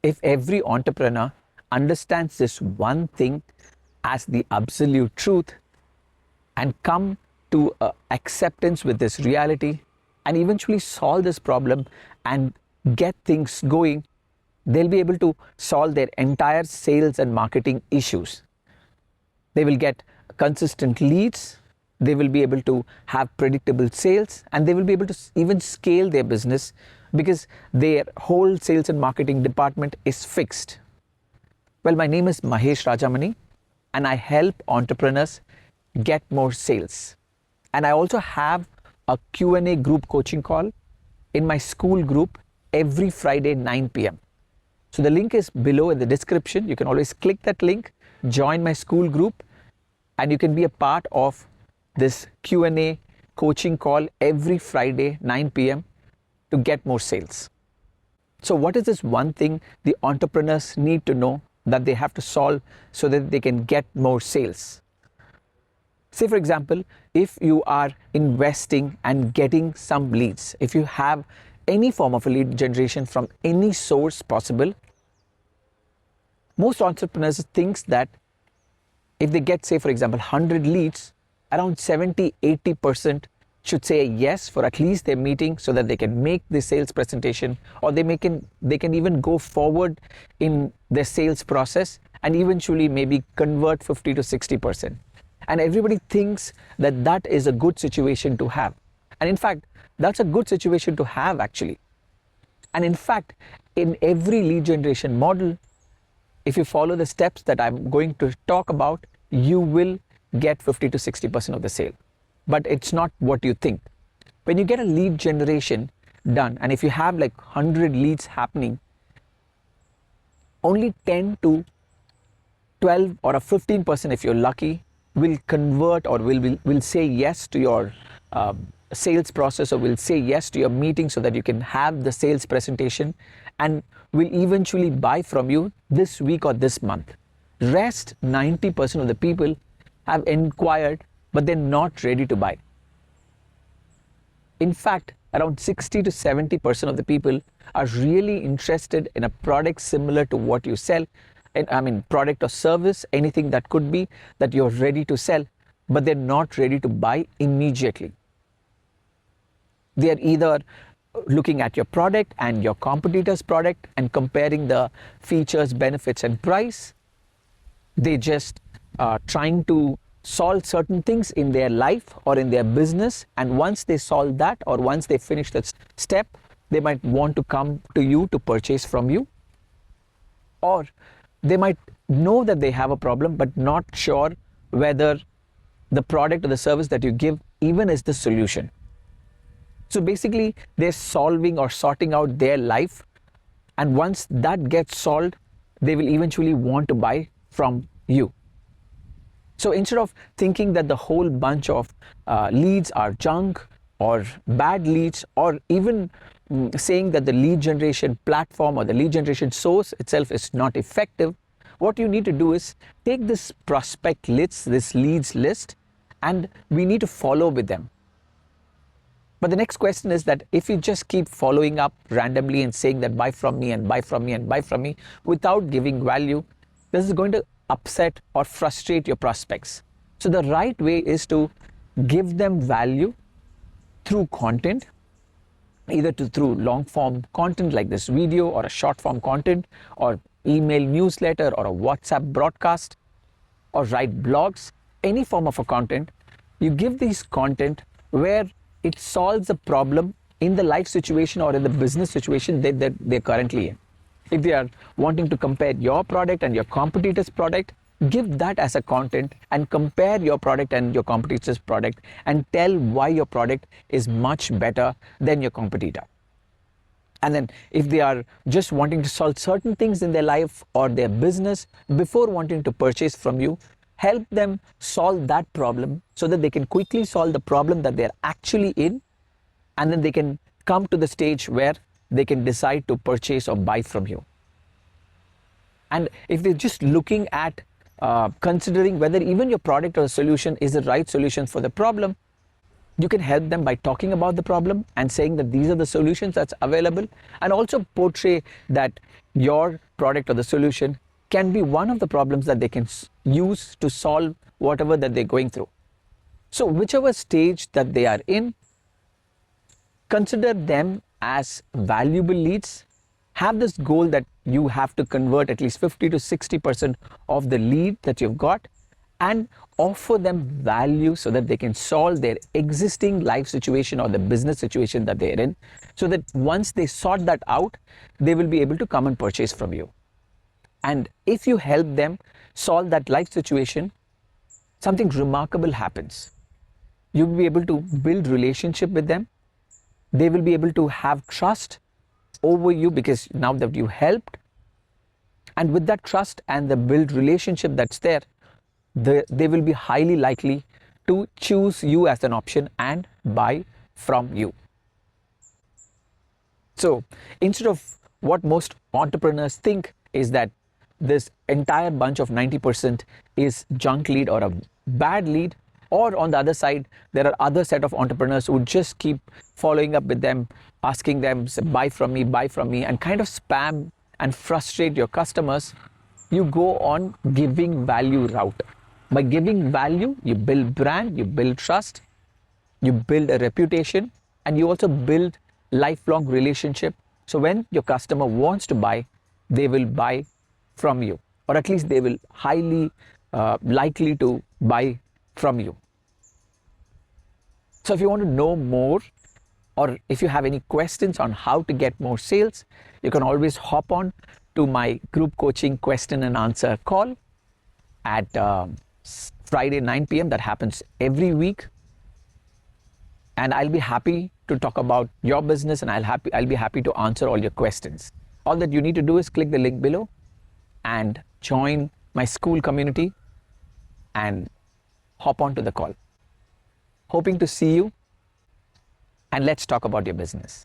if every entrepreneur understands this one thing as the absolute truth and come to acceptance with this reality and eventually solve this problem and get things going, they'll be able to solve their entire sales and marketing issues. They will get consistent leads, they will be able to have predictable sales, and they will be able to even scale their business because their whole sales and marketing department is fixed. Well, my name is Mahesh Rajamani, and I help entrepreneurs get more sales. And I also have a Q&A group coaching call in my school group every Friday 9 p.m. So the link is below in the description. You can always click that link, join my school group, and you can be a part of this Q&A coaching call every Friday 9 p.m. to get more sales. So what is this one thing the entrepreneurs need to know that they have to solve so that they can get more sales? Say for example, if you are investing and getting some leads, if you have any form of a lead generation from any source possible, most entrepreneurs think that if they get, say for example, 100 leads, around 70-80% should say yes for at least their meeting so that they can make the sales presentation, or they can even go forward in their sales process and eventually maybe convert 50 to 60%. And everybody thinks that that is a good situation to have. And in fact, that's a good situation to have actually. And in fact, in every lead generation model, if you follow the steps that I'm going to talk about, you will get 50 to 60% of the sale. But it's not what you think. When you get a lead generation done, and if you have like 100 leads happening, only 10 to 12 or a 15% if you're lucky will convert or will say yes to your sales process, or will say yes to your meeting so that you can have the sales presentation, and will eventually buy from you this week or this month. Rest 90% of the people have inquired, but they're not ready to buy. In fact, around 60 to 70% of the people are really interested in a product similar to what you sell. And I mean, product or service, anything that could be that you're ready to sell, but they're not ready to buy immediately. They are either looking at your product and your competitor's product and comparing the features, benefits, and price. They just trying to solve certain things in their life or in their business, and once they solve that, or once they finish that step, they might want to come to you to purchase from you. Or they might know that they have a problem but not sure whether the product or the service that you give even is the solution. So basically, they're solving or sorting out their life, and once that gets solved, they will eventually want to buy from you. So instead of thinking that the whole bunch of leads are junk or bad leads, or even saying that the lead generation platform or the lead generation source itself is not effective, what you need to do is take this prospect list, this leads list, and we need to follow with them. But the next question is that if you just keep following up randomly and saying that buy from me and buy from me and buy from me without giving value, this is going to upset or frustrate your prospects. So the right way is to give them value through content, either through long form content like this video, or a short form content, or email newsletter, or a WhatsApp broadcast, or write blogs, any form of a content. You give these content where it solves a problem in the life situation or in the business situation that they're currently in. If they are wanting to compare your product and your competitor's product, give that as a content and compare your product and your competitor's product and tell why your product is much better than your competitor. And then if they are just wanting to solve certain things in their life or their business before wanting to purchase from you, help them solve that problem so that they can quickly solve the problem that they're actually in, and then they can come to the stage where they can decide to purchase or buy from you. And if they're just looking at considering whether even your product or solution is the right solution for the problem, You can help them by talking about the problem and saying that these are the solutions that's available, and also portray that your product or the solution can be one of the problems that they can use to solve whatever that they're going through. So whichever stage that they are in, consider them as valuable leads. Have this goal that you have to convert at least 50 to 60% of the lead that you've got, and offer them value so that they can solve their existing life situation or the business situation that they're in, so that once they sort that out, they will be able to come and purchase from you. And if you help them solve that life situation, something remarkable happens. You'll be able to build relationship with them. They will be able to have trust over you because now that you helped, and with that trust and the build relationship that's there, they will be highly likely to choose you as an option and buy from you. So instead of what most entrepreneurs think is that this entire bunch of 90% is junk lead or a bad lead, or on the other side, there are other set of entrepreneurs who just keep following up with them, asking them, buy from me, and kind of spam and frustrate your customers. You go on giving value route. By giving value, you build brand, you build trust, you build a reputation, and you also build lifelong relationship. So when your customer wants to buy, they will buy from you, or at least they will highly likely to buy from you. So if you want to know more, or if you have any questions on how to get more sales, you can always hop on to my group coaching question and answer call at Friday 9 p.m. That happens every week, and I'll be happy to talk about your business, and I'll be happy to answer all your questions. All that you need to do is click the link below and join my school community and hop on to the call. Hoping to see you, and let's talk about your business.